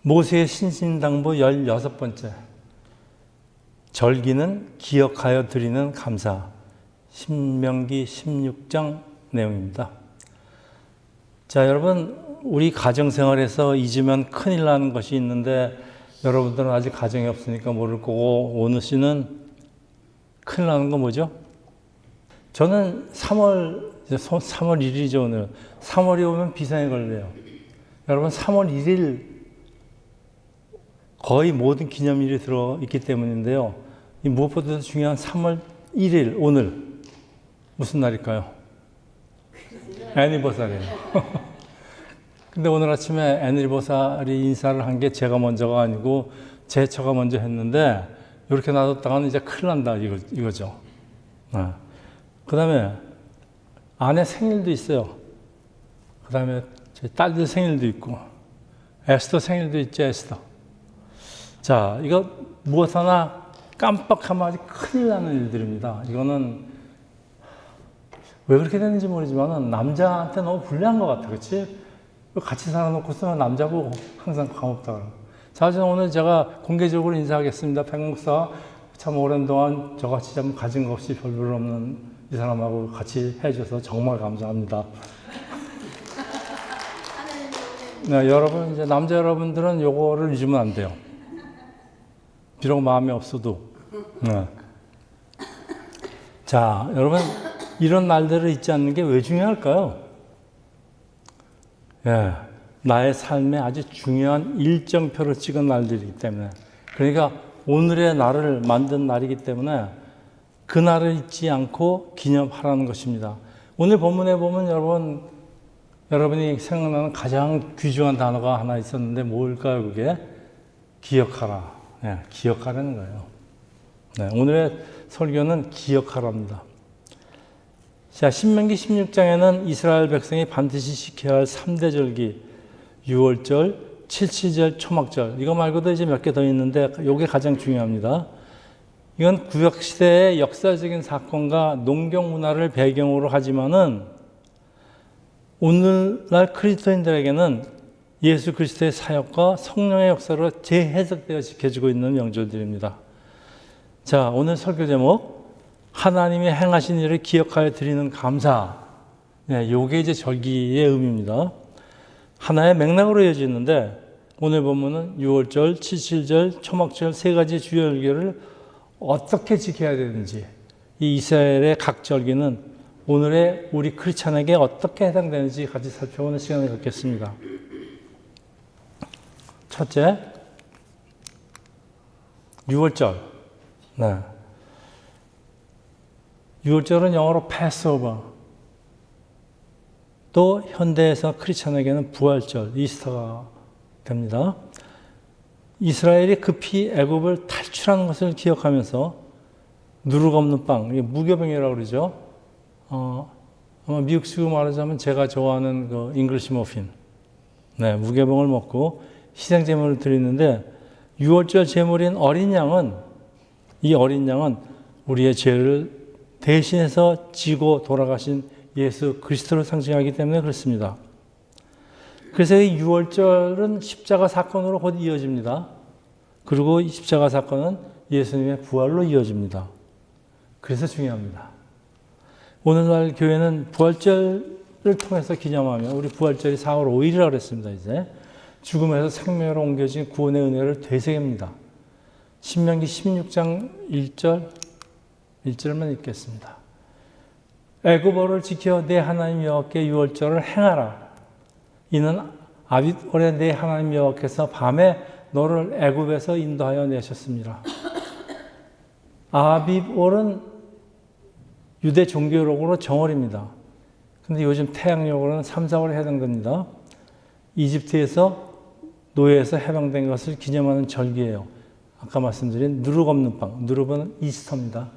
모세의 신신당부 16번째. 절기는 기억하여 드리는 감사. 신명기 16장 내용입니다. 자, 여러분, 우리 가정생활에서 잊으면 큰일 나는 것이 있는데 여러분들은 아직 가정이 없으니까 모를 거고 오늘 씨는 큰일 나는 거 뭐죠? 저는 3월 1일이죠, 오늘. 3월이 오면 비상이 걸려요. 여러분, 3월 1일 거의 모든 기념일이 들어있기 때문인데요. 이 무엇보다도 중요한 3월 1일, 오늘. 무슨 날일까요? 애니버사리예요. 근데 오늘 아침에 애니버사리 인사를 한 게 제가 먼저가 아니고 제 처가 먼저 했는데 이렇게 놔뒀다가는 이제 큰일 난다 이거죠. 그 다음에 아내 생일도 있어요. 그 다음에 제 딸들 생일도 있고 에스더 생일도 있죠, 에스더. 자, 이거 무엇 하나 깜빡하면 아주 큰일 나는 일들입니다. 이거는 왜 그렇게 되는지 모르지만 남자한테 너무 불리한 것 같아, 그렇지? 같이 살아놓고서 남자고 항상 감없다 그러고. 자, 오늘 제가 공개적으로 인사하겠습니다. 백 목사 참 오랜 동안 저같이 참 가진 것 없이 별로 없는 이 사람하고 같이 해줘서 정말 감사합니다. 네, 여러분, 이제 남자 여러분들은 요거를 잊으면 안 돼요. 비록 마음에 없어도. 네. 자, 여러분, 이런 날들을 잊지 않는 게 왜 중요할까요? 예, 나의 삶에 아주 중요한 일정표를 찍은 날들이기 때문에. 그러니까 오늘의 날을 만든 날이기 때문에 그 날을 잊지 않고 기념하라는 것입니다. 오늘 본문에 보면 여러분이 생각나는 가장 귀중한 단어가 하나 있었는데 뭘까요, 그게? 기억하라. 네, 기억하라는 거예요. 네, 오늘의 설교는 기억하라입니다. 자, 신명기 16장에는 이스라엘 백성이 반드시 지켜야 할 3대 절기, 유월절, 칠칠절, 초막절. 이거 말고도 이제 몇 개 더 있는데 이게 가장 중요합니다. 이건 구약시대의 역사적인 사건과 농경 문화를 배경으로 하지만은 오늘날 그리스도인들에게는 예수 그리스도의 사역과 성령의 역사로 재해석되어 지켜지고 있는 명절들입니다. 자, 오늘 설교 제목 하나님이 행하신 일을 기억하여 드리는 감사. 네, 요게 이제 절기의 의미입니다. 하나의 맥락으로 이어지는데 오늘 본문은 6월절, 칠칠절, 초막절 세 가지 주요 절기를 어떻게 지켜야 되는지 이 이스라엘의 각 절기는 오늘의 우리 크리스찬에게 어떻게 해당되는지 같이 살펴보는 시간을 갖겠습니다. 첫째, 6월절. 네. 6월절은 영어로 패스오버. 또 현대에서 크리스찬에게는 부활절, 이스터가 됩니다. 이스라엘이 급히 애굽을 탈출하는 것을 기억하면서 누룩 없는 빵, 이게 무교병이라고 그러죠. 아마 미국식으로 말하자면 제가 좋아하는 그 잉글리시 머핀. 네, 무교병을 먹고 희생 제물을 드리는데 6월절 제물인 어린 양은 이 어린 양은 우리의 죄를 대신해서 지고 돌아가신 예수 그리스도를 상징하기 때문에 그렇습니다. 그래서 이 6월절은 십자가 사건으로 곧 이어집니다. 그리고 이 십자가 사건은 예수님의 부활로 이어집니다. 그래서 중요합니다. 오늘날 교회는 부활절을 통해서 기념하며 우리 부활절이 4월 5일이라고 그랬습니다. 이제 죽음에서 생명으로 옮겨진 구원의 은혜를 되새깁니다. 신명기 16장 1절만 읽겠습니다. 애굽어를 지켜 내 하나님 여호와께 유월절을 행하라. 이는 아빗월에 내 하나님 여호와께서 밤에 너를 애굽에서 인도하여 내셨습니다. 아빗월은 유대 종교적으로 정월입니다. 근데 요즘 태양력으로는 3, 4월에 해당됩니다. 이집트에서 노예에서 해방된 것을 기념하는 절기예요. 아까 말씀드린 누룩 없는 빵. 누룩은 이스터입니다.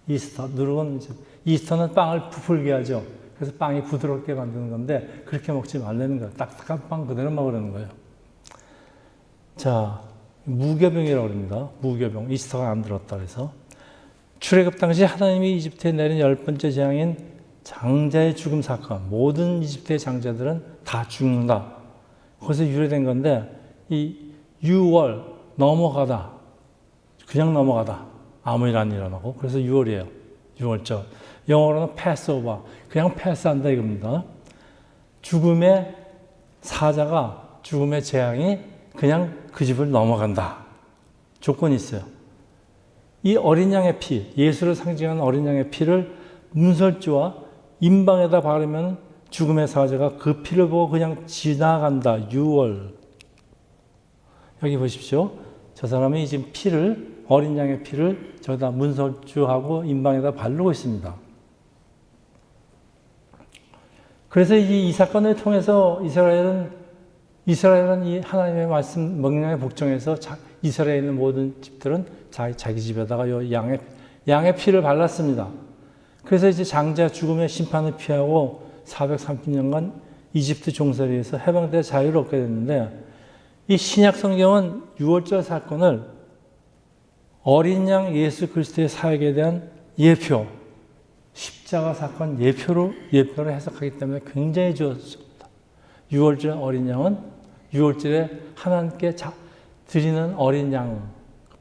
이스터. 누룩은 이스터는 빵을 부풀게 하죠. 그래서 빵이 부드럽게 만드는 건데 그렇게 먹지 말라는 거예요. 딱딱한 빵 그대로 먹으라는 거예요. 자, 무교병이라고 합니다. 무교병. 이스터가 안 들었다 그래서. 출애굽 당시 하나님이 이집트에 내린 10번째 재앙인 장자의 죽음 사건. 모든 이집트의 장자들은 다 죽는다. 거기서 유래된 건데 이 6월 넘어가다. 그냥 넘어가다. 아무 일 안 일어나고. 그래서 6월이에요. 6월절. 영어로는 패스오버. 그냥 패스한다 이겁니다. 죽음의 사자가, 죽음의 재앙이 그냥 그 집을 넘어간다. 조건이 있어요. 이 어린 양의 피, 예수를 상징하는 어린 양의 피를 문설주와 임방에다 바르면 죽음의 사자가 그 피를 보고 그냥 지나간다. 6월. 여기 보십시오. 저 사람이 지금 피를, 어린 양의 피를 저기다 문설주하고 임방에다 바르고 있습니다. 그래서 이 사건을 통해서 이스라엘은 이 하나님의 말씀, 명령에 복종해서 이스라엘에 있는 모든 집들은 자기 집에다가 요 양의 피를 발랐습니다. 그래서 이제 장자 죽음의 심판을 피하고 430년간 이집트 종살이에서 해방돼 자유를 얻게 됐는데, 이 신약 성경은 6월절 사건을 어린 양 예수 그리스도의 사역에 대한 예표, 십자가 사건 예표로 해석하기 때문에 굉장히 좋습니다. 6월절 어린 양은 6월절에 하나님께 드리는 어린 양,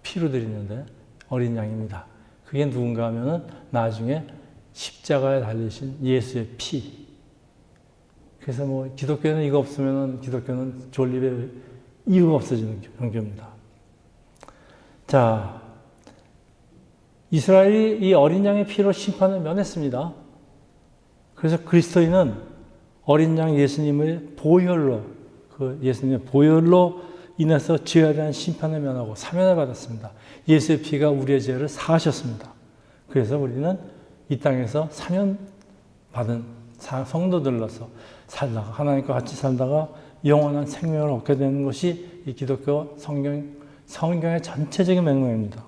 피로 드리는데 어린 양입니다. 그게 누군가 하면은 나중에 십자가에 달리신 예수의 피. 그래서 뭐 기독교는 이거 없으면은 기독교는 존립의 이유가 없어지는 종교입니다. 자, 이스라엘이 이 어린 양의 피로 심판을 면했습니다. 그래서 그리스도인은 어린 양 예수님의 보혈로, 그 예수님의 보혈로 인해서 죄에 대한 심판을 면하고 사면을 받았습니다. 예수의 피가 우리의 죄를 사하셨습니다. 그래서 우리는 이 땅에서 사면 받은 성도들로서 살다가, 하나님과 같이 살다가 영원한 생명을 얻게 되는 것이 이 기독교 성경의 전체적인 맥락입니다.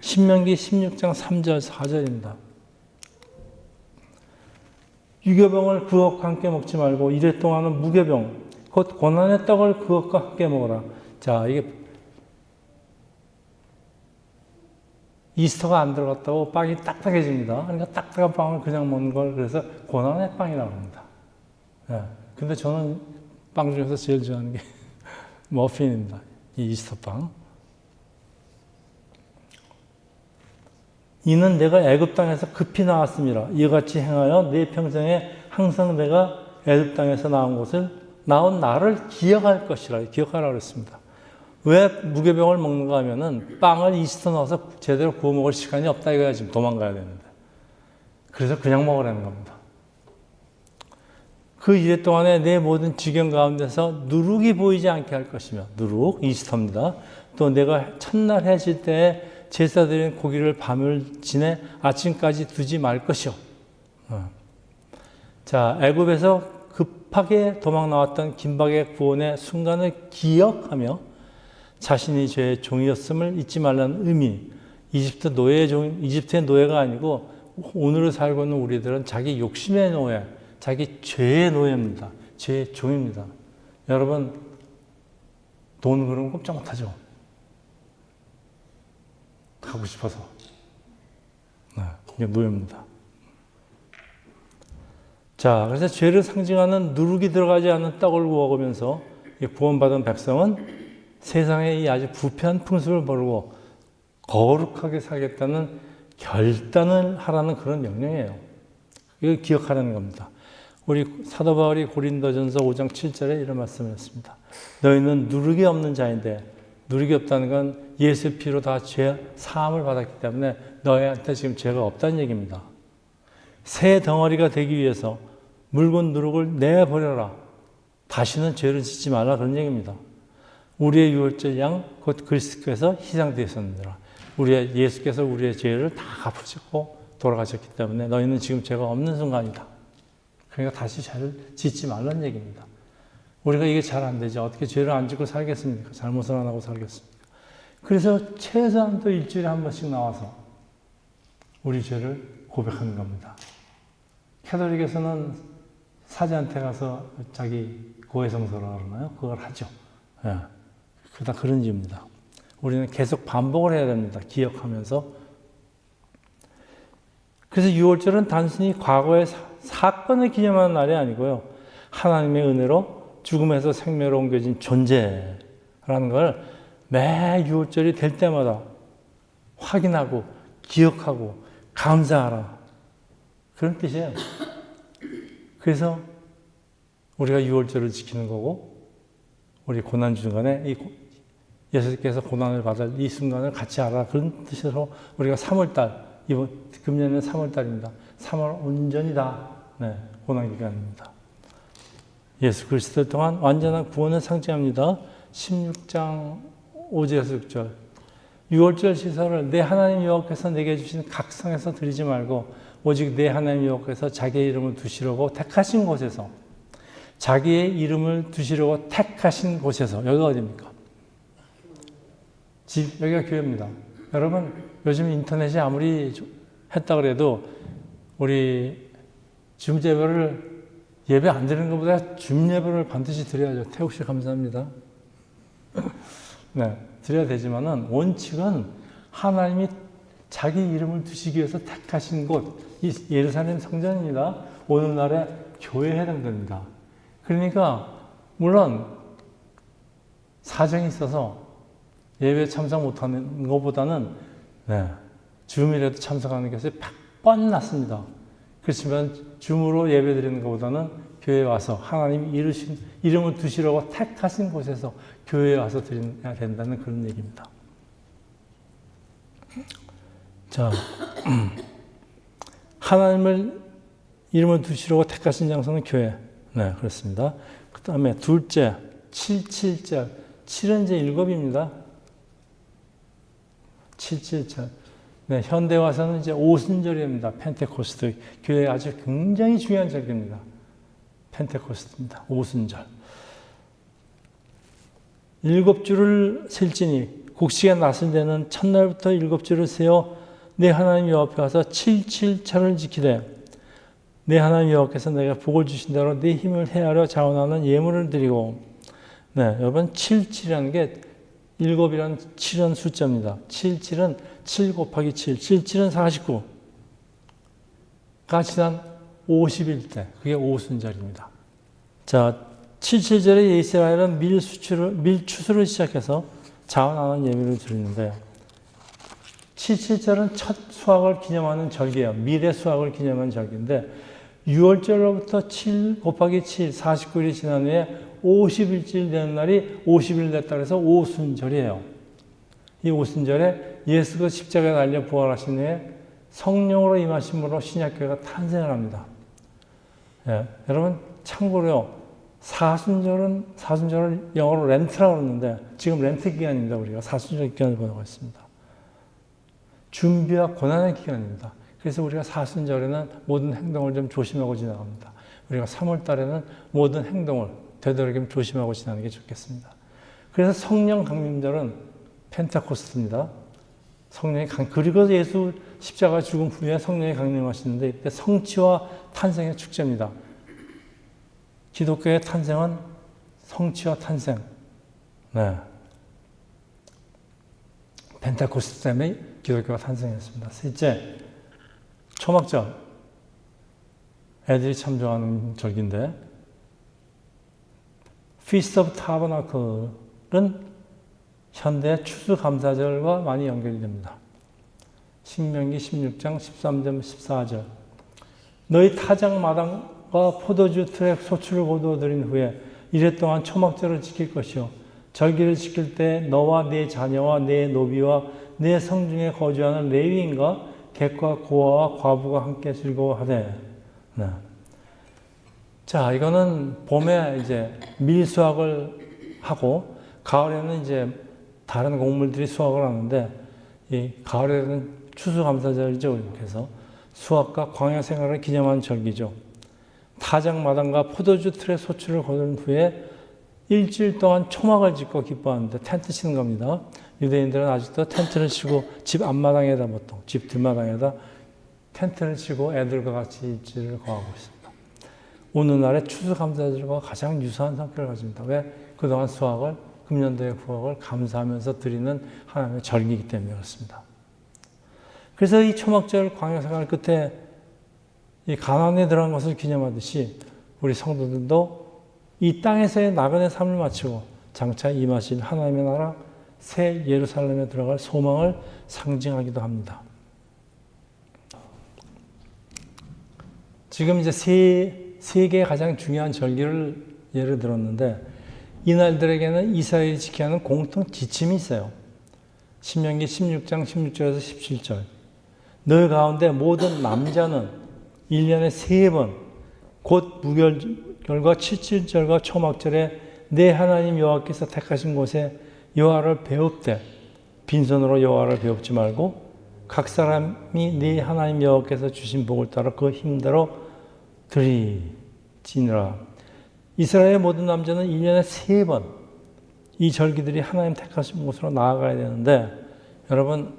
신명기 16장 3절 4절입니다. 유교병을 그것과 함께 먹지 말고 이래 동안은 무교병 곧 고난의 떡을 그것과 함께 먹어라. 자, 이게 이스터가 안 들어갔다고 빵이 딱딱해집니다. 그러니까 딱딱한 빵을 그냥 먹는 걸 그래서 고난의 빵이라고 합니다. 예. 근데 저는 빵 중에서 제일 좋아하는 게 머핀입니다. 이 이스터 빵. 이는 내가 애굽 땅에서 급히 나왔습니다. 이와 같이 행하여 내 평생에 항상 내가 애굽 땅에서 나온 나를 기억할 것이라, 기억하라고 했습니다. 왜 무교병을 먹는가 하면은 빵을 이스터 넣어서 제대로 구워 먹을 시간이 없다 이거야. 지금 도망가야 되는데. 그래서 그냥 먹으라는 겁니다. 그 이래 동안에 내 모든 지경 가운데서 누룩이 보이지 않게 할 것이며, 누룩, 이스터입니다. 또 내가 첫날 해질 때에 제사 드린 고기를 밤을 지내 아침까지 두지 말 것이요. 자, 애굽에서 급하게 도망 나왔던 긴박의 구원의 순간을 기억하며 자신이 죄의 종이었음을 잊지 말라는 의미. 이집트의 노예가 아니고 오늘을 살고 있는 우리들은 자기 욕심의 노예, 자기 죄의 노예입니다. 죄의 종입니다. 여러분, 돈 그러면 꼼짝 못하죠. 하고 싶어서. 네, 이게 노예입니다. 자, 그래서 죄를 상징하는 누룩이 들어가지 않은 떡을 먹으면서 구원받은 백성은 세상의 이 아주 부패한 풍습을 버리고 거룩하게 살겠다는 결단을 하라는 그런 명령이에요. 이걸 기억하라는 겁니다. 우리 사도 바울이 고린도전서 5장 7절에 이런 말씀을 했습니다. 너희는 누룩이 없는 자인데, 누룩이 없다는 건 예수의 피로 다 죄 사함을 받았기 때문에 너희한테 지금 죄가 없다는 얘기입니다. 새 덩어리가 되기 위해서 묽은 누룩을 내버려라. 다시는 죄를 짓지 말라, 그런 얘기입니다. 우리의 유월절 양 곧 그리스도께서 희생되셨느니라. 예수께서 우리의 죄를 다 갚으셨고 돌아가셨기 때문에 너희는 지금 죄가 없는 순간이다. 그러니까 다시 죄를 짓지 말라는 얘기입니다. 우리가 이게 잘 안 되죠. 어떻게 죄를 안 짓고 살겠습니까? 잘못을 안 하고 살겠습니까? 그래서 최소한도 일주일에 한 번씩 나와서 우리 죄를 고백하는 겁니다. 캐톨릭에서는 사제한테 가서 자기 고해성사라고 그러나요? 그걸 하죠. 예. 다 그런 이유입니다. 우리는 계속 반복을 해야 됩니다. 기억하면서. 그래서 6월절은 단순히 과거의 사건을 기념하는 날이 아니고요. 하나님의 은혜로 죽음에서 생명으로 옮겨진 존재라는 라는 걸 매 유월절이 될 때마다 확인하고 기억하고 감사하라. 그런 뜻이에요. 그래서 우리가 유월절을 지키는 거고 우리 고난 중간에 예수께서 고난을 받을 이 순간을 같이 알아. 그런 뜻으로 우리가 3월달, 이번 금년은 3월달입니다. 3월 온전히 다 고난 기간입니다. 예수 그리스도 동안 완전한 구원을 상징합니다. 16장 5절에서 6절. 유월절 시설을 내 하나님 여호와께서 내게 주신 각 성에서 드리지 말고 오직 내 하나님 여호와께서 자기의 이름을 두시려고 택하신 곳에서, 자기의 이름을 두시려고 택하신 곳에서. 여기가 어디입니까? 여기가 교회입니다. 여러분, 요즘 인터넷이 아무리 했다 그래도 우리 줌 예배를 예배 안 드리는 것보다 줌 예배를 반드시 드려야죠. 태욱 씨 감사합니다. 네, 드려야 되지만은 원칙은 하나님이 자기 이름을 두시기 위해서 택하신 곳, 이 예루살렘 성전입니다. 오늘날의 교회에 해당됩니다. 그러니까 물론 사정이 있어서 예배 참석 못하는 것보다는 줌이라도 참석하는 것이 100번 낫습니다. 그렇지만 줌으로 예배 드리는 것보다는 교회에 와서 하나님이 이름을 두시려고 택하신 곳에서 교회에 와서 드려야 된다는 그런 얘기입니다. 자, 하나님을 이름을 두시려고 택하신 장소는 교회. 네, 그렇습니다. 그 다음에 둘째, 7.7절. 7은 이제 7입니다. 7.7절. 네, 현대 와서는 이제 오순절입니다. 펜테코스트. 교회에 아주 굉장히 중요한 절기입니다. 펜테코스트입니다. 오순절. 7주를 셀지니 곡식에 낫을 때는 첫날부터 7주를 세어 내 하나님 여호와 앞에 가서 7.7절을 지키되 내 하나님 여호와께서 내가 복을 주신 대로 네 힘을 헤아려 자원하는 예물을 드리고. 네, 여러분 7.7이라는 게 7이라는 7은 숫자입니다. 7.7은 7 곱하기 7. 7.7은 49가 지난 50일 때. 그게 오순절입니다. 자, 7.7절에 이스라엘은 밀추수를 시작해서 자원하는 예물을 드리는데요. 7.7절은 첫 수확을 기념하는 절기예요. 밀의 수확을 기념하는 절기인데 6월절로부터 7 곱하기 7, 49일이 지난 후에 50일째 되는 날이 50일 됐다 그래서 오순절이에요. 이 오순절에 예수가 십자가에 달려 부활하신 후에 성령으로 임하심으로 신약교회가 탄생을 합니다. 여러분 참고로요. 사순절을 영어로 렌트라고 그러는데 지금 렌트 기간입니다. 우리가 사순절 기간을 보내고 있습니다. 준비와 고난의 기간입니다. 그래서 우리가 사순절에는 모든 행동을 좀 조심하고 지나갑니다. 우리가 3월 달에는 모든 행동을 되도록이면 조심하고 지나는 게 좋겠습니다. 그래서 성령 강림절은 펜테코스트입니다. 그리고 예수 십자가 죽음 후에 성령이 강림하시는데 이때 성취와 탄생의 축제입니다. 기독교의 탄생은 성취와 탄생. 네. 펜테코스트 때문에 기독교가 탄생했습니다. 셋째, 초막절. 애들이 참 좋아하는 절기인데 Feast of Tabernacle은 현대 추수감사절과 많이 연결이 됩니다. 신명기 16장 13절 14절. 너희 타작 마당과 포도주 틀에 소출을 거두어들인 후에 이래 동안 초막절을 지킬 것이요 절기를 지킬 때 너와 네 자녀와 네 노비와 네 성중에 거주하는 레위인과 객과 고아와 과부가 함께 즐거워하되. 네. 자, 이거는 봄에 이제 밀 수확을 하고 가을에는 이제 다른 곡물들이 수확을 하는데 이 가을에는 추수감사절이죠. 그래서 수확과 광야 생활을 기념하는 절기죠. 타작마당과 포도주 틀에 소출을 거둔 후에 일주일 동안 초막을 짓고 기뻐하는데 텐트 치는 겁니다. 유대인들은 아직도 텐트를 치고 집 앞마당에다 보통 집 뒷마당에다 텐트를 치고 애들과 같이 일주일을 거하고 있습니다. 오늘날의 추수감사절과 가장 유사한 성격을 가집니다. 왜? 그동안 수확을 금년도의 후확을 감사하면서 드리는 하나님의 절기이기 때문에 그렇습니다. 그래서 이 초막절 광야생활 끝에 이 가나안에 들어간 것을 기념하듯이 우리 성도들도 이 땅에서의 나그네 삶을 마치고 장차 임하신 하나님의 나라 새 예루살렘에 들어갈 소망을 상징하기도 합니다. 지금 이제 세 개의 가장 중요한 절기를 예를 들었는데 이날들에게는 이스라엘이 지켜야 하는 공통 지침이 있어요. 신명기 16장 16절에서 17절. 너희 가운데 모든 남자는 1년에 3번 곧 무별절과 칠칠절과 초막절에 내 하나님 여호와께서 택하신 곳에 여호와를 배웁되 빈손으로 여호와를 배웁지 말고 각 사람이 네 하나님 여호와께서 주신 복을 따라 그 힘대로 드리지니라. 이스라엘의 모든 남자는 1년에 3번 이 절기들이 하나님 택하신 곳으로 나아가야 되는데 여러분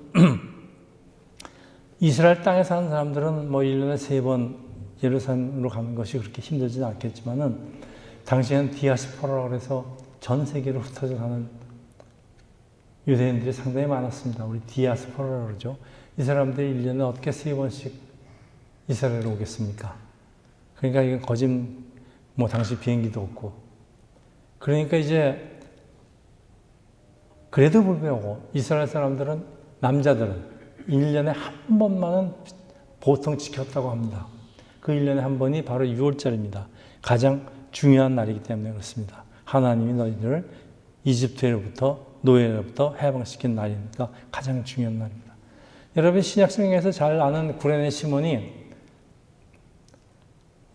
이스라엘 땅에 사는 사람들은 뭐 1년에 3번 예루살렘으로 가는 것이 그렇게 힘들지는 않겠지만은 당시에는 디아스포라라고 해서 전 세계로 흩어져 가는 유대인들이 상당히 많았습니다. 우리 디아스포라라고 그러죠. 이 사람들이 1년에 어떻게 3번씩 이스라엘로 오겠습니까? 그러니까 이건 거짓 뭐 당시 비행기도 없고 그러니까 이제 그래도 불구하고 이스라엘 사람들은 남자들은 1년에 한 번만은 보통 지켰다고 합니다. 그 1년에 한 번이 바로 6월절입니다. 가장 중요한 날이기 때문에 그렇습니다. 하나님이 너희들을 이집트로부터 노예로부터 해방시킨 날이니까 가장 중요한 날입니다. 여러분 신약성경에서 잘 아는 구레네 시몬이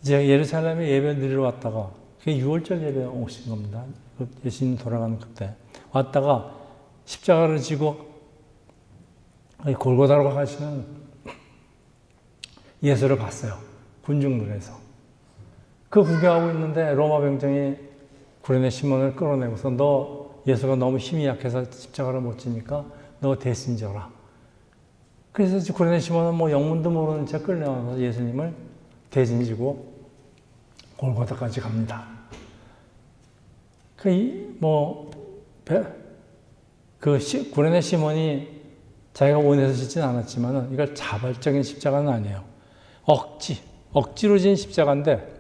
이제 예루살렘에 예배를 드리러 왔다가 그게 6월절 예배에 오신 겁니다. 예수님 돌아가는 그때 왔다가 십자가를 지고 골고다로 가시는 예수를 봤어요. 군중들에서. 그 구경하고 있는데 로마 병정이 구레네 시몬을 끌어내고서 너 예수가 너무 힘이 약해서 십자가를 못 지니까 너 대신 져라. 그래서 구레네 시몬은 뭐 영문도 모르는 채 끌려와서 예수님을 대신 지고 골고다까지 갑니다. 구레네 시몬이 자기가 원해서 짓진 않았지만 이걸 자발적인 십자가는 아니에요. 억지로 진 십자가인데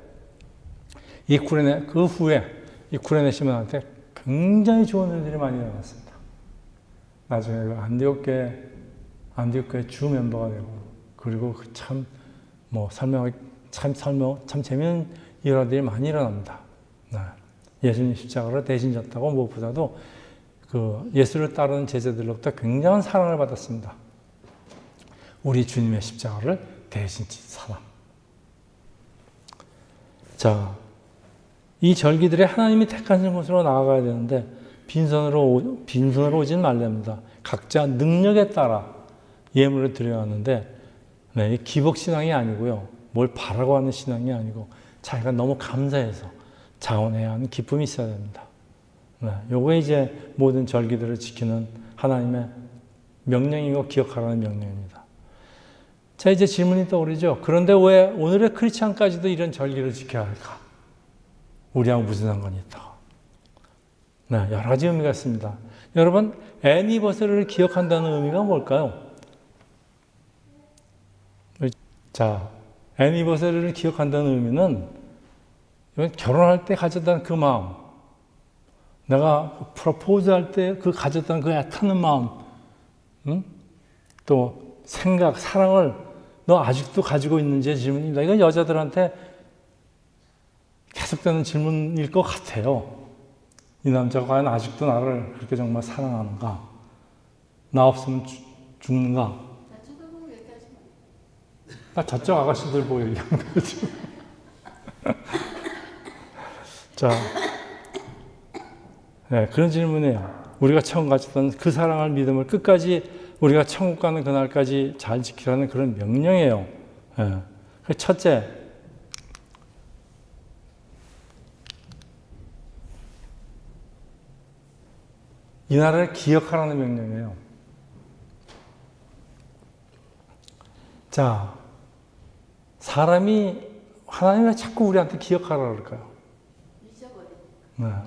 그 후에 이 구레네 시몬한테 굉장히 좋은 일들이 많이 일어났습니다. 나중에 안디옥교회 주 멤버가 되고 그리고 참 재미있는 일화들이 많이 일어납니다. 예수님 십자가를 대신 졌다고 무엇보다도 그 예수를 따르는 제자들로부터 굉장한 사랑을 받았습니다. 우리 주님의 십자가를 대신 진 사람. 자, 이 절기들이 하나님이 택하신 곳으로 나아가야 되는데 빈손으로 오진 말랍니다. 각자 능력에 따라 예물을 드려야 하는데 기복신앙이 아니고요. 뭘 바라고 하는 신앙이 아니고 자기가 너무 감사해서 자원해야 하는 기쁨이 있어야 됩니다. 요게 이제 모든 절기들을 지키는 하나님의 명령이고 기억하라는 명령입니다. 자, 이제 질문이 떠오르죠. 그런데 왜 오늘의 크리스찬까지도 이런 절기를 지켜야 할까? 우리하고 무슨 상관이 있다? 여러 가지 의미가 있습니다. 여러분, 애니버서리를 기억한다는 의미가 뭘까요? 자, 애니버서리를 기억한다는 의미는 결혼할 때 가졌던 그 마음, 내가 프로포즈 할 때 그 가졌던 그 애타는 마음, 또 생각, 사랑을 너 아직도 가지고 있는지의 질문입니다. 이건 여자들한테 계속되는 질문일 것 같아요. 이 남자가 과연 아직도 나를 그렇게 정말 사랑하는가? 나 없으면 죽는가? 나 저쪽 아가씨들 보고 얘기하는 거지. 자, 그런 질문이에요. 우리가 처음 가졌던 그 사랑할 믿음을 끝까지 우리가 천국 가는 그날까지 잘 지키라는 그런 명령이에요. 첫째, 이 나라를 기억하라는 명령이에요. 자, 사람이 하나님이 왜 자꾸 우리한테 기억하라 그럴까요?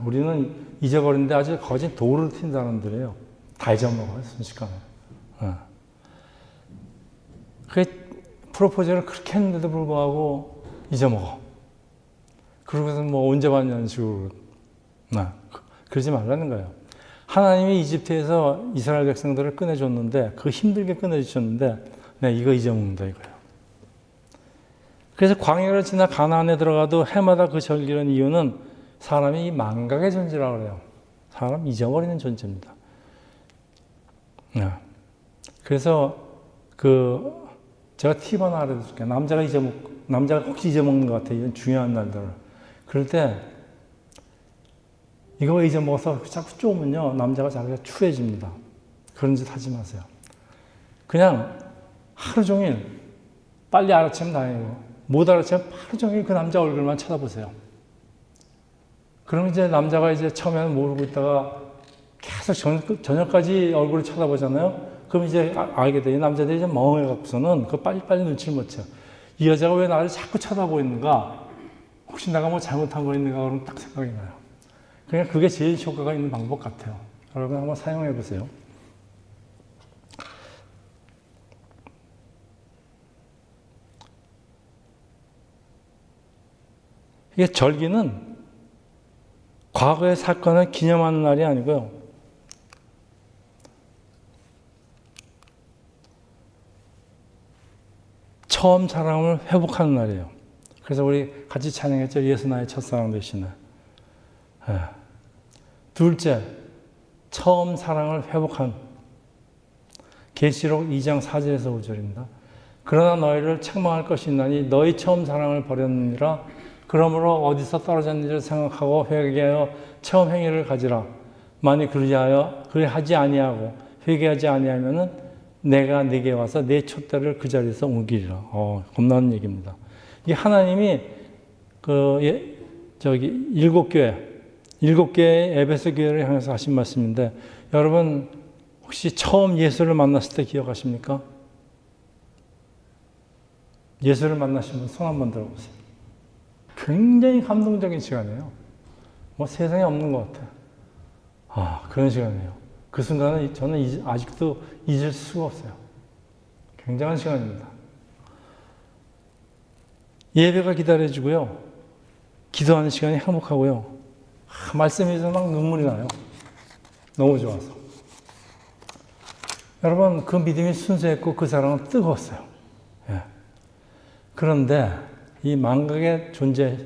우리는 잊어버리는데 아주 거진 돌을 튄 사람들이에요. 다 잊어먹어요, 순식간에. 프로포즈를 그렇게 했는데도 불구하고 잊어먹어. 그러고서 뭐 언제 봤냐는 식으로. 그러지 말라는 거예요. 하나님이 이집트에서 이스라엘 백성들을 꺼내줬는데, 그 힘들게 꺼내주셨는데, 네, 이거 잊어먹는다 이거예요. 그래서 광야를 지나 가나안에 들어가도 해마다 그 절기는 이유는 사람이 망각의 존재라고 그래요. 사람 잊어버리는 존재입니다. 네. 그래서 제가 팁 하나 알려줄게요. 남자가 혹시 잊어먹는 것 같아요. 이런 중요한 날들을. 그럴 때 이거 잊어먹어서 자꾸 쪼으면요, 남자가 자기가 추해집니다. 그런 짓 하지 마세요. 그냥 하루 종일 빨리 알아채면 다행이고, 못 알아채면 하루 종일 그 남자 얼굴만 쳐다보세요. 그럼 이제 남자가 이제 처음에는 모르고 있다가 계속 저녁까지 얼굴을 쳐다보잖아요. 그럼 이제 알게 돼요. 이 남자들이 이제 멍해갖고서는 그거 빨리빨리 눈치를 못 채요. 이 여자가 왜 나를 자꾸 쳐다보고 있는가? 혹시 내가 뭐 잘못한 거 있는가? 그러면 딱 생각이 나요. 그러니까 그게 제일 효과가 있는 방법 같아요. 여러분 한번 사용해 보세요. 이게 절기는 과거의 사건을 기념하는 날이 아니고요. 처음 사랑을 회복하는 날이에요. 그래서 우리 같이 찬양했죠. 예수 나의 첫사랑 되시네. 네. 둘째, 처음 사랑을 회복한 계시록 2장 4절에서 5절입니다. 그러나 너희를 책망할 것이 있나니 너희 처음 사랑을 버렸느니라. 그러므로 어디서 떨어졌는지를 생각하고 회개하여 처음 행위를 가지라. 만일 그리하지 아니하고 회개하지 아니하면은 내가 네게 와서 내 촛대를 그 자리에서 옮기리라. 겁나는 얘기입니다. 이게 하나님이 일곱 교회의 에베소 교회를 향해서 하신 말씀인데, 여러분 혹시 처음 예수를 만났을 때 기억하십니까? 예수를 만나신 분 손 한번 들어보세요. 굉장히 감동적인 시간이에요. 뭐 세상에 없는 것 같아요. 그런 시간이에요. 그 순간은 저는 아직도 잊을 수가 없어요. 굉장한 시간입니다. 예배가 기다려지고요. 기도하는 시간이 행복하고요. 말씀에서 막 눈물이 나요. 너무 좋아서. 여러분, 그 믿음이 순수했고 그 사랑은 뜨거웠어요. 예. 그런데 이 망각의 존재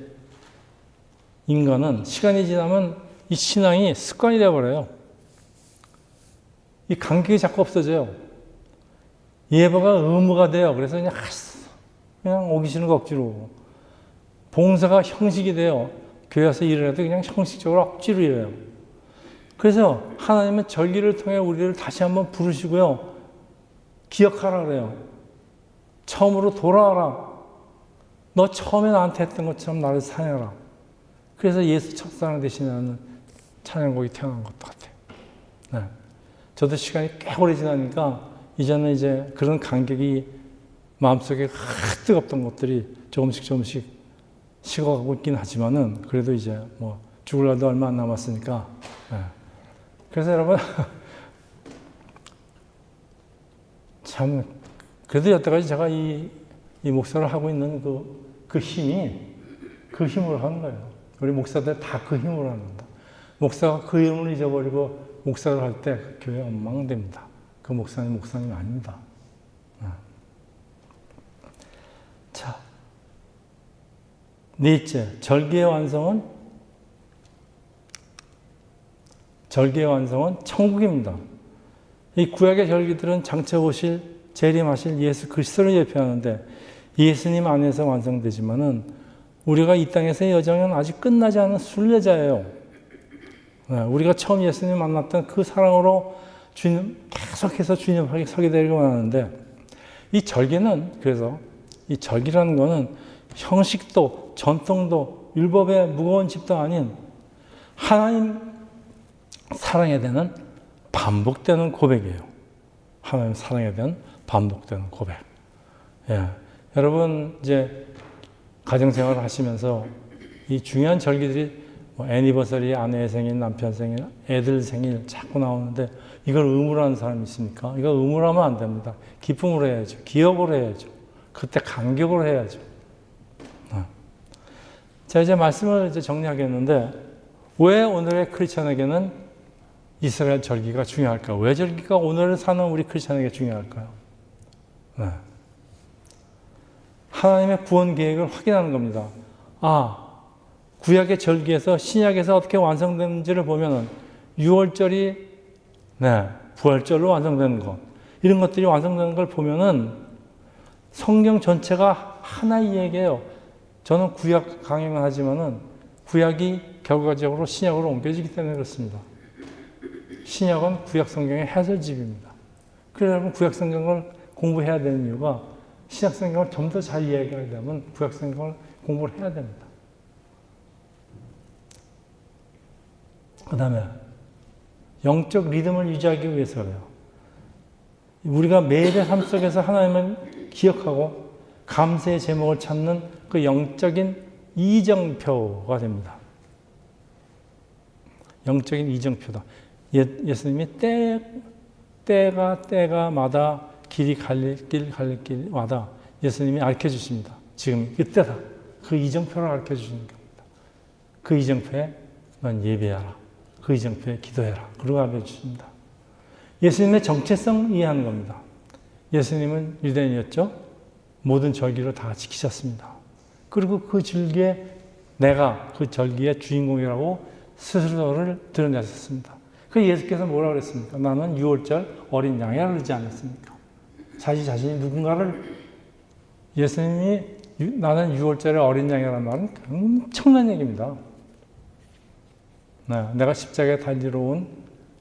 인간은 시간이 지나면 이 신앙이 습관이 되어버려요. 이 간격이 자꾸 없어져요. 예배가 의무가 돼요. 그래서 그냥 오기 싫은 거 억지로 오고. 봉사가 형식이 돼요. 교회 와서 일을 해도 그냥 형식적으로 억지로 일해요. 그래서 하나님은 절기를 통해 우리를 다시 한번 부르시고요. 기억하라 그래요. 처음으로 돌아와라. 너 처음에 나한테 했던 것처럼 나를 사랑해라. 그래서 예수 첫사랑 되시는 찬양곡이 태어난 것 같아요. 네. 저도 시간이 꽤 오래 지나니까 이제는 이제 그런 간격이 마음속에 뜨겁던 것들이 조금씩 식어가고 있긴 하지만은 그래도 이제 뭐 죽을 날도 얼마 안 남았으니까. 네. 그래서 여러분 참 그래도 여태까지 제가 이 목사를 하고 있는 그 힘이 그 힘으로 하는 거예요. 우리 목사들 다 그 힘으로 하는 겁니다. 목사가 그 힘을 잊어버리고 목사를 할 때 교회 엉망됩니다. 그 목사님 아닙니다. 자, 넷째, 절기의 완성은 천국입니다. 이 구약의 절기들은 장차 오실 재림하실 예수 그리스도를 예표하는데 예수님 안에서 완성되지만은 우리가 이 땅에서의 여정은 아직 끝나지 않은 순례자예요. 우리가 처음 예수님 만났던 그 사랑으로 계속해서 주님 앞에 서게 되길 원하는데, 이 절기는, 그래서 이 절기라는 거는 형식도 전통도 율법의 무거운 집도 아닌 하나님 사랑에 대한 반복되는 고백이에요. 하나님 사랑에 대한 반복되는 고백. 예. 여러분 이제 가정생활을 하시면서 이 중요한 절기들이 애니버서리, 아내의 생일, 남편 생일, 애들 생일 자꾸 나오는데 이걸 의무로 하는 사람이 있습니까? 이거 의무로 하면 안 됩니다. 기쁨으로 해야죠. 기억으로 해야죠. 그때 감격으로 해야죠. 자, 이제 말씀을 이제 정리하겠는데, 왜 오늘의 크리스천에게는 이스라엘 절기가 중요할까? 왜 절기가 오늘 사는 우리 크리스천에게 중요할까요? 네. 하나님의 구원 계획을 확인하는 겁니다. 구약의 절기에서 신약에서 어떻게 완성되는지를 보면은 6월절이 부활절로 완성되는 것, 이런 것들이 완성되는 걸 보면은 성경 전체가 하나의 이야기예요. 저는 구약 강의만 하지만은 구약이 결과적으로 신약으로 옮겨지기 때문에 그렇습니다. 신약은 구약 성경의 해설집입니다. 그래서 여러분 구약 성경을 공부해야 되는 이유가 신약 성경을 좀 더 잘 이해하려면 구약 성경을 공부를 해야 됩니다. 그 다음에 영적 리듬을 유지하기 위해서 그래요. 우리가 매일의 삶 속에서 하나님을 기억하고 감사의 제목을 찾는 그 영적인 이정표가 됩니다. 영적인 이정표다. 예수님이 때마다 길이 갈릴 길마다 예수님이 가르쳐 주십니다. 지금 이때다. 그 이정표를 가르쳐 주시는 겁니다. 그 이정표에 넌 예배하라. 그 이정표에 기도해라. 그러고 가르쳐 주십니다. 예수님의 정체성 이해하는 겁니다. 예수님은 유대인이었죠. 모든 절기를 다 지키셨습니다. 그리고 그 절기에 내가 그 절기의 주인공이라고 스스로를 드러내셨습니다. 그 예수께서 뭐라고 그랬습니까? 나는 6월절 어린 양이라 그러지 않았습니까? 자신이 누군가를 예수님이 나는 6월절의 어린 양이라는 말은 엄청난 얘기입니다. 내가 십자가에 달리러 온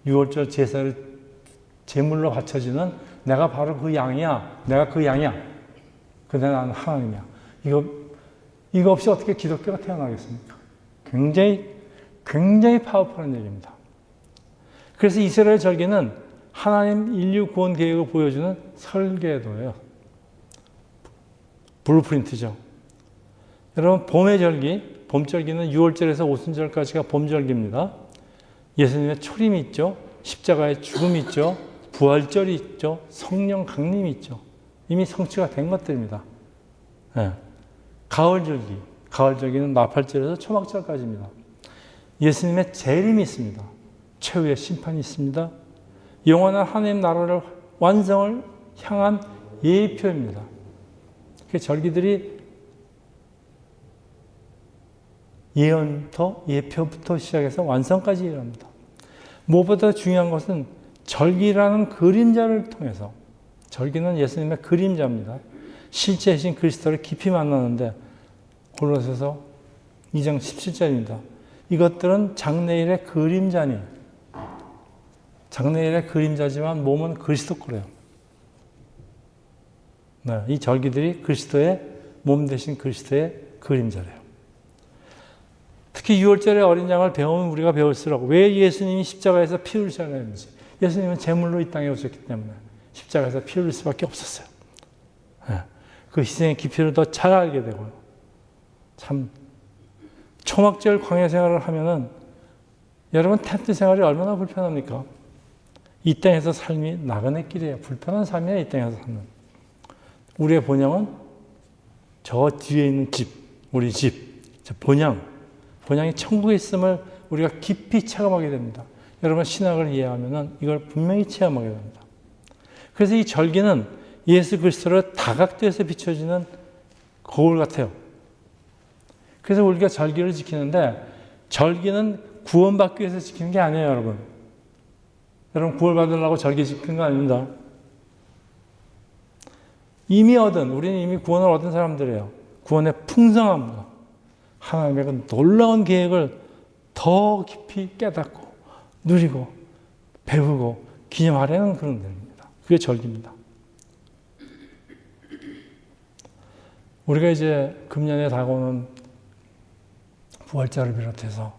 6월절 제사를 제물로 바쳐지는 내가 바로 그 양이야. 내가 그 양이야. 근데 나는 하나님이야. 이거 없이 어떻게 기독교가 태어나겠습니까? 굉장히 파워풀한 얘기입니다. 그래서 이스라엘 절기는 하나님 인류 구원 계획을 보여주는 설계도예요. 블루프린트죠. 여러분 봄의 절기, 봄절기는 6월절에서 오순절까지가 봄절기입니다. 예수님의 초림이 있죠. 십자가의 죽음이 있죠. 부활절이 있죠. 성령 강림이 있죠. 이미 성취가 된 것들입니다. 가을절기는 나팔절에서 초막절까지입니다. 예수님의 재림이 있습니다. 최후의 심판이 있습니다. 영원한 하나님 나라를 완성을 향한 예표입니다. 그 절기들이 예표부터 시작해서 완성까지 일어납니다. 무엇보다 중요한 것은 절기라는 그림자를 통해서, 절기는 예수님의 그림자입니다. 실제이신 그리스도를 깊이 만나는데 골로새서 2장 17절입니다. 이것들은 장래일의 그림자니, 장래일의 그림자지만 몸은 그리스도 거래요. 이 절기들이 그리스도의 몸 되신 그리스도의 그림자래요. 특히 6월절의 어린 양을 배우면 우리가 배울수록 왜 예수님이 십자가에서 피 흘리셔야 하는지, 예수님은 제물로 이 땅에 오셨기 때문에 십자가에서 피 흘릴 수밖에 없었어요. 그 희생의 깊이를 더 잘 알게 되고요. 참 초막절 광야 생활을 하면은 여러분 텐트 생활이 얼마나 불편합니까? 이 땅에서 삶이 나그네 길이에요. 불편한 삶이에요. 이 땅에서 삶은. 우리의 본향은 저 뒤에 있는 집, 우리 집, 저 본향이 천국에 있음을 우리가 깊이 체험하게 됩니다. 여러분 신학을 이해하면은 이걸 분명히 체험하게 됩니다. 그래서 이 절기는 예수 그리스도를 다각도에서 비춰지는 거울 같아요. 그래서 우리가 절기를 지키는데 절기는 구원받기 위해서 지키는 게 아니에요, 여러분. 여러분 구원 받으려고 절기 지키는 거 아닙니다. 우리는 이미 구원을 얻은 사람들이에요. 구원의 풍성함과 하나님의 그 놀라운 계획을 더 깊이 깨닫고 누리고 배우고 기념하려는 그런 데입니다. 그게 절기입니다. 우리가 이제 금년에 다가오는 부활절을 비롯해서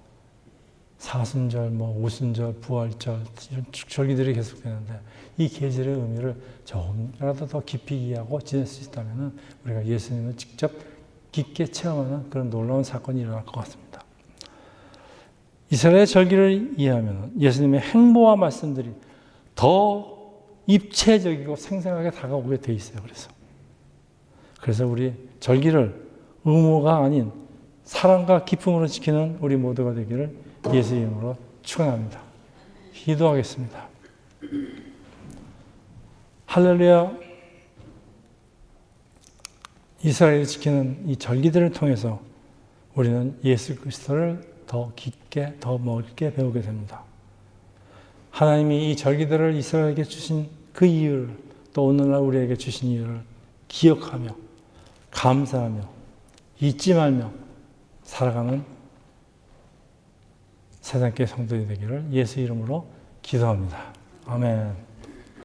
사순절, 오순절, 부활절 이런 절기들이 계속되는데 이 계절의 의미를 조금이라도 더 깊이 이해하고 지낼 수 있다면 우리가 예수님을 직접 깊게 체험하는 그런 놀라운 사건이 일어날 것 같습니다. 이스라엘 절기를 이해하면 예수님의 행보와 말씀들이 더 입체적이고 생생하게 다가오게 돼 있어요. 그래서 우리 절기를 의무가 아닌 사랑과 기쁨으로 지키는 우리 모두가 되기를 예수 이름으로 축원합니다. 기도하겠습니다. 할렐루야. 이스라엘이 지키는 이 절기들을 통해서 우리는 예수 그리스도를 더 깊게, 더 멀게 배우게 됩니다. 하나님이 이 절기들을 이스라엘에게 주신 그 이유를, 또 오늘날 우리에게 주신 이유를 기억하며 감사하며 잊지 말며 살아가는 세상교회 성도들이 되기를 예수 이름으로 기도합니다. 아멘.